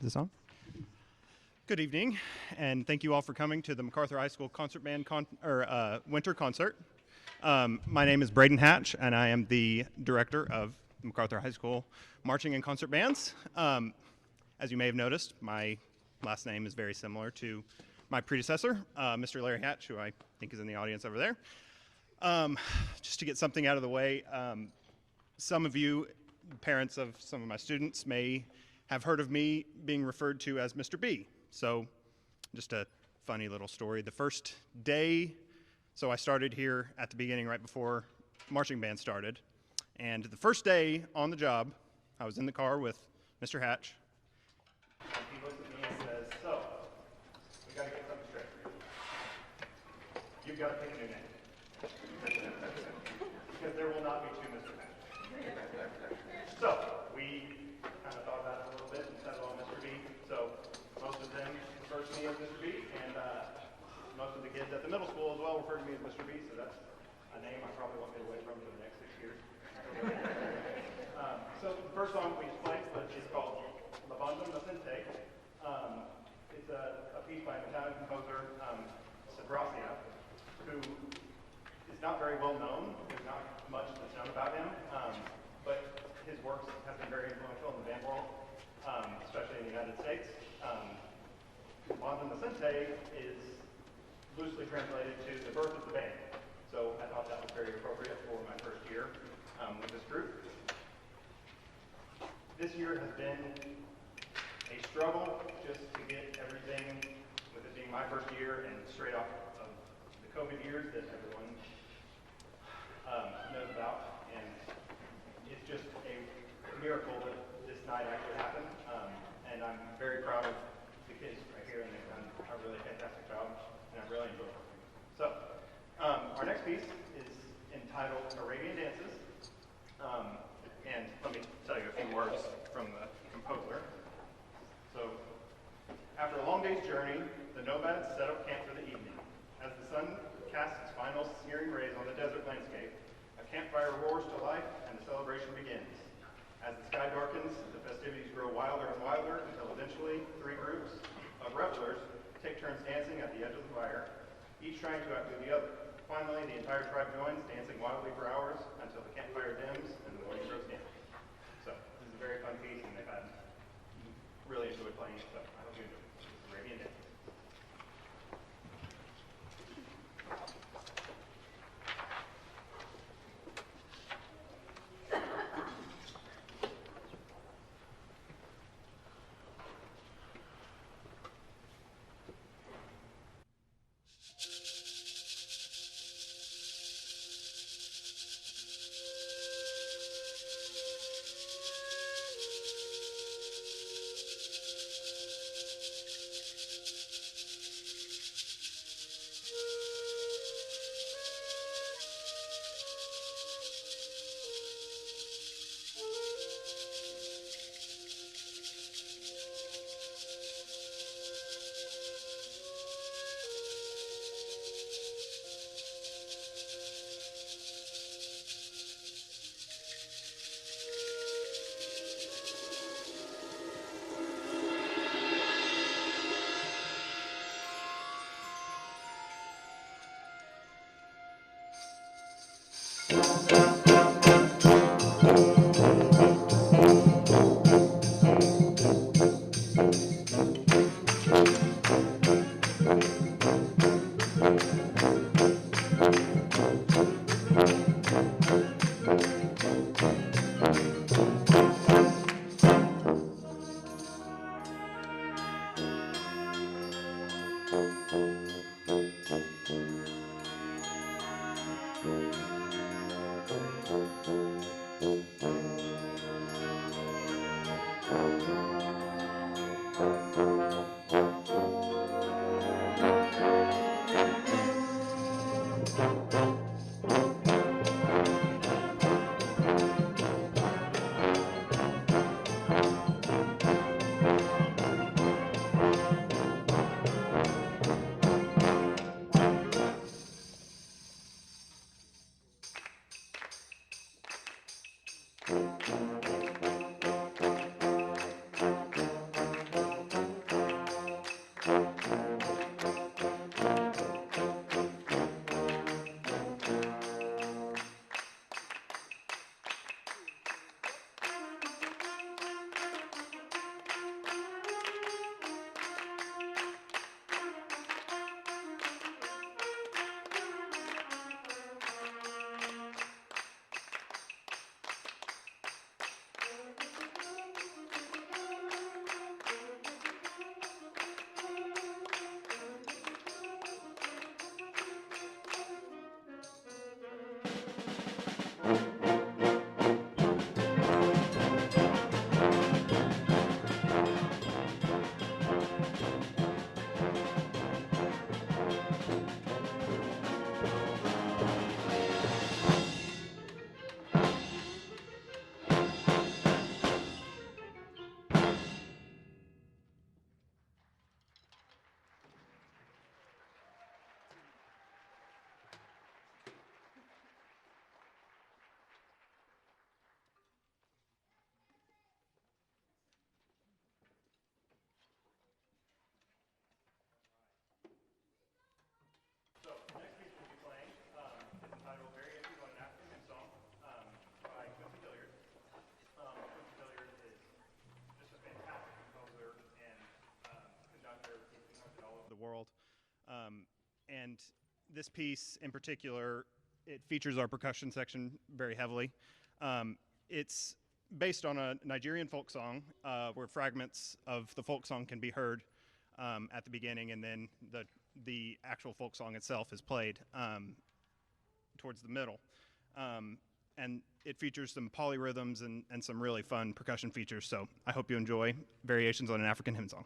Is this on? Good evening, and thank you all for coming to the MacArthur High School Concert Band Winter Concert. My name is Braden Hatch, and I am the director of MacArthur High School Marching and Concert Bands. As you may have noticed, my last name is very similar to my predecessor, Mr. Larry Hatch, who I think is in the audience over there. Just to get something out of the way, some of you, parents of some of my students, may have heard of me being referred to as Mr. B. So just a funny little story. The first day, so I started here at the beginning right before marching band started. And the first day on the job, I was in the car with Mr. Hatch. And he looks at me and says, "So, we got to get something straight for you. You've got to pick a new name. Because there will not be two Mr. Hatch." So, we kind of thought about it a little bit and settled on Mr. B. So, most of them refer to me as Mr. B, and most of the kids at the middle school as well refer to me as Mr. B, so that's a name I probably won't get away from for the next 6 years. So the first song we just played is called La Banda Nascente. It's a piece by an Italian composer, Sagracia, who is not very well known. There's not much that's known about him, but his works have been very influential in the band world, especially in the United States. Banda Nascente is loosely translated to the birth of the band. So This year has been a struggle just to get everything, with it being my first year and straight off of the COVID years that everyone knows about. And it's just a miracle that this night actually happened. And I'm very proud of the kids right here, and they've done a really fantastic job, and I've really enjoyed working with them. So, our next piece is entitled Arabian Dances. And let me tell you a few words from the composer. So, after a long day's journey, the nomads set up camp for the evening. As the sun casts its final searing rays on the desert landscape, a campfire roars to life and the celebration begins. As the sky darkens, the festivities grow wilder and wilder until eventually 3 groups of revelers take turns dancing at the edge of the fire, each trying to outdo the other. Finally, the entire tribe joins, dancing wildly for hours until the campfire dims and the morning grows dim. So, this is a very fun piece, and they've had really enjoyed playing it, so I hope you enjoy it. This is Arabian Dance. World. And this piece in particular, it features our percussion section very heavily. It's based on a Nigerian folk song where fragments of the folk song can be heard at the beginning, and then the actual folk song itself is played towards the middle. And it features some polyrhythms and some really fun percussion features, so I hope you enjoy Variations on an African Hymn Song.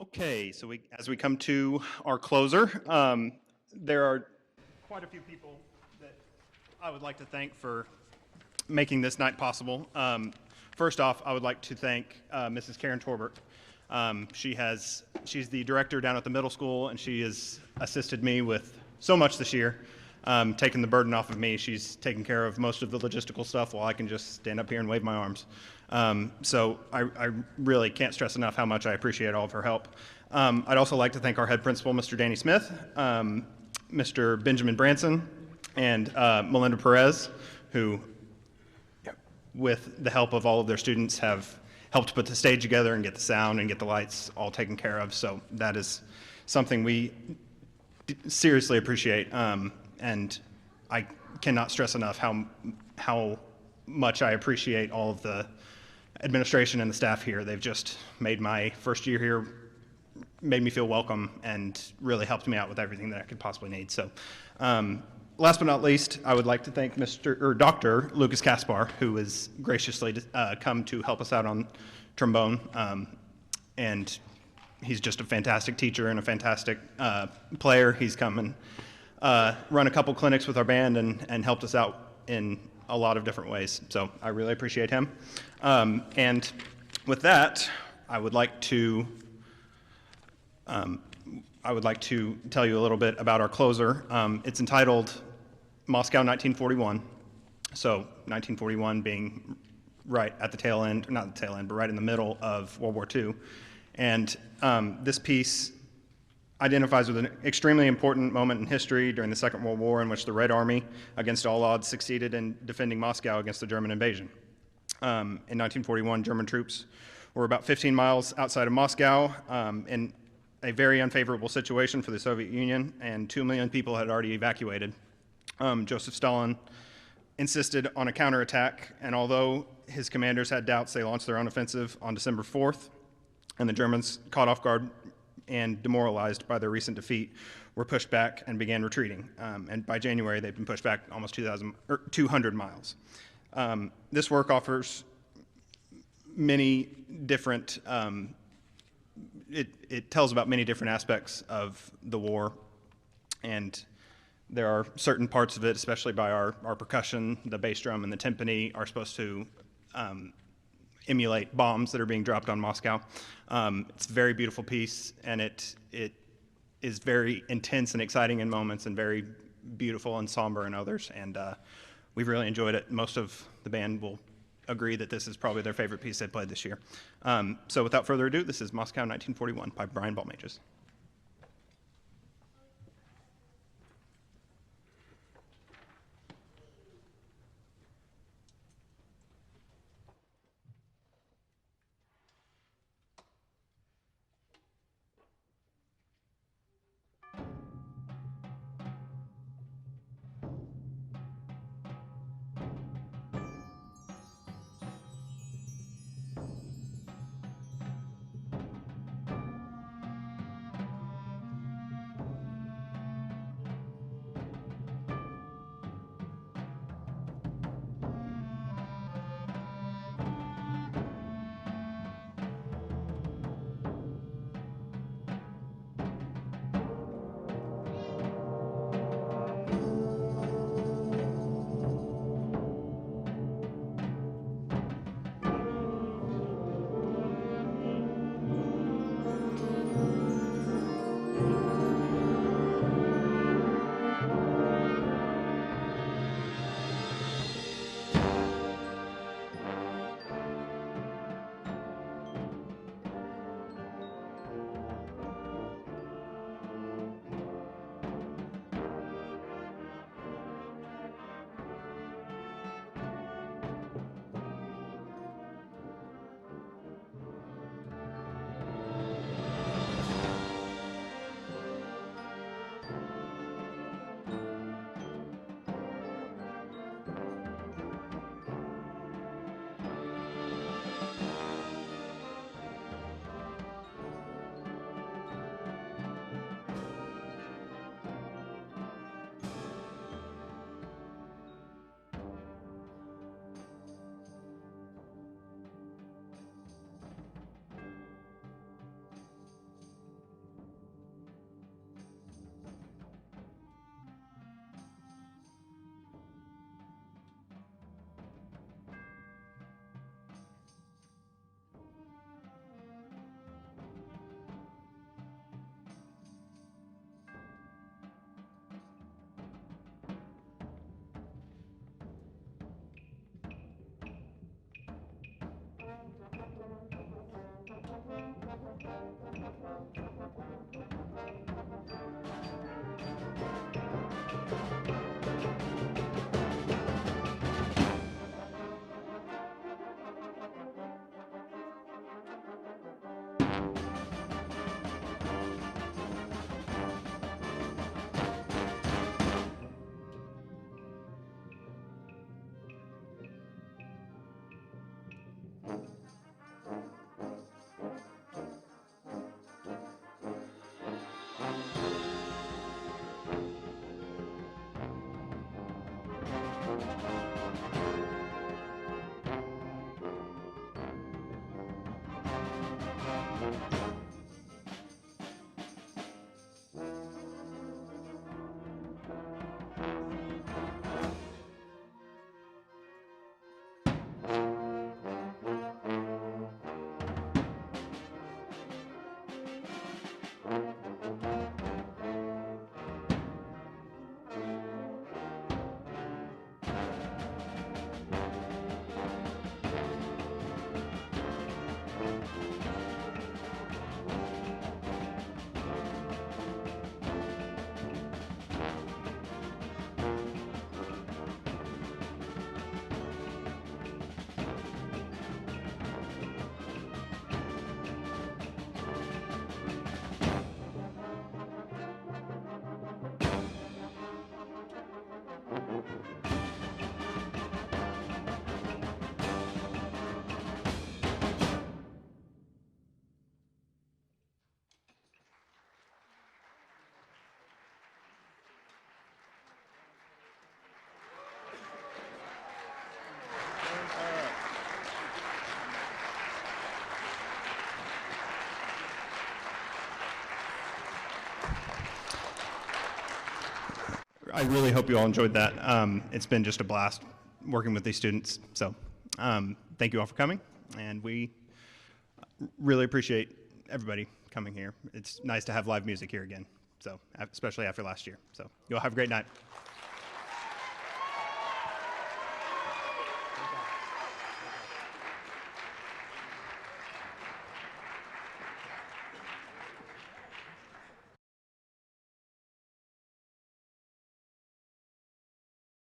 Okay, so as we come to our closer, there are quite a few people that I would like to thank for making this night possible. First off, I would like to thank Mrs. Karen Torbert. She's the director down at the middle school, and she has assisted me with so much this year, taking the burden off of me. She's taken care of most of the logistical stuff while I can just stand up here and wave my arms. So I really can't stress enough how much I appreciate all of her help. I'd also like to thank our head principal, Mr. Danny Smith, Mr. Benjamin Branson, and Melinda Perez, who, with the help of all of their students, have helped put the stage together and get the sound and get the lights all taken care of. So that is something we seriously appreciate, and I cannot stress enough how much I appreciate all of the administration and the staff here. They've just made my first year here, made me feel welcome, and really helped me out with everything that I could possibly need. So last but not least, I would like to thank Dr. Lucas Kaspar, who has graciously come to help us out on trombone. And he's just a fantastic teacher and a fantastic player. He's come and run a couple clinics with our band and helped us out in a lot of different ways. So I really appreciate him. And with that, I would like to tell you a little bit about our closer. It's entitled Moscow 1941. So 1941 being right at the tail end, not the tail end, but right in the middle of World War II. And this piece identifies with an extremely important moment in history during the Second World War, in which the Red Army, against all odds, succeeded in defending Moscow against the German invasion. In 1941, German troops were about 15 miles outside of Moscow in a very unfavorable situation for the Soviet Union, and 2 million people had already evacuated. Joseph Stalin insisted on a counterattack, and although his commanders had doubts, they launched their own offensive on December 4th, and the Germans, caught off guard and demoralized by their recent defeat, were pushed back and began retreating. And by January, they've been pushed back almost 200 miles. This work offers many different, it tells about many different aspects of the war, and there are certain parts of it, especially by our percussion, the bass drum and the timpani, are supposed to emulate bombs that are being dropped on Moscow. It's a very beautiful piece, and it is very intense and exciting in moments, and very beautiful and somber in others. And we've really enjoyed it. Most of the band will agree that this is probably their favorite piece they played this year. So without further ado, this is Moscow 1941 by Brian Balmages. I really hope you all enjoyed that. It's been just a blast working with these students. So thank you all for coming, and we really appreciate everybody coming here. It's nice to have live music here again, so especially after last year. So you all have a great night.